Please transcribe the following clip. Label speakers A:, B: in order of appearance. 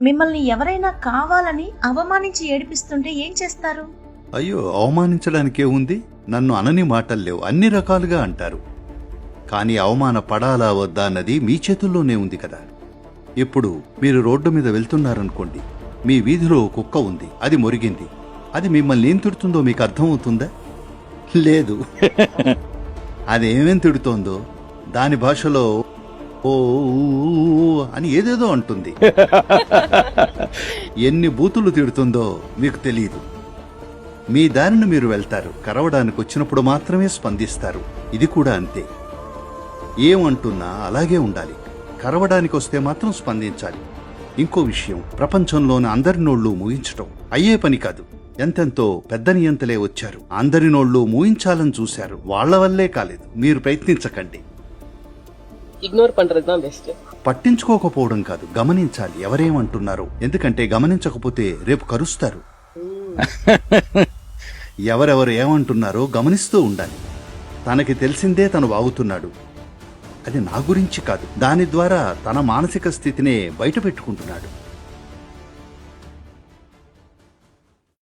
A: మిమ్మల్ని ఎవరైనా కావాలని అవమానించి ఏడిపిస్తుంటే ఏం చేస్తారు?
B: అయ్యో, అవమానించడానికే ఉంది? నన్ను అనని మాటల్లేవు, అన్ని రకాలుగా అంటారు. కానీ అవమాన పడాలా వద్దా అన్నది మీ చేతుల్లోనే ఉంది కదా. ఇప్పుడు మీరు రోడ్డు మీద వెళ్తున్నారనుకోండి, మీ వీధిలో కుక్క ఉంది, అది మొరిగింది. అది మిమ్మల్ని ఏం తిడుతుందో మీకు అర్థమవుతుందా? లేదు. అదేమేం తిడుతోందో దాని భాషలో ఓ అని ఏదేదో అంటుంది. ఎన్ని బూతులు తిడుతుందో మీకు తెలియదు. మీ దారిని మీరు వెళ్తారు, కరవడానికి వచ్చినప్పుడు మాత్రమే స్పందిస్తారు. ఇది కూడా అంతే. ఏమంటున్నా అలాగే ఉండాలి. కరవడానికి వస్తే మాత్రం స్పందించాలి. ఇంకో విషయం, ప్రపంచంలోని అందరి నోళ్లు మూయించటం అయ్యే పని కాదు. ఎంతెంతో పెద్ద నియంతలే వచ్చారు, అందరి నోళ్లు మూయించాలని చూశారు, వాళ్ల వల్లే కాలేదు. మీరు ప్రయత్నించకండి.
C: Ignore పண்றதுதான் best.
B: పట్టించుకోకపోవడం కాదు, గమనించాలి ఎవరేమంటున్నారో. ఎందుకంటే గమనించకపోతే రేపు కరుస్తారు. ఎవరెవరు ఏమంటున్నారో గమనిస్తూ ఉండాలి. తనకి తెలిసిందే తను వాగుతున్నాడు, అది నా గురించి కాదు, దాని ద్వారా తన మానసిక స్థితినే బయట పెట్టుకుంటున్నాడు.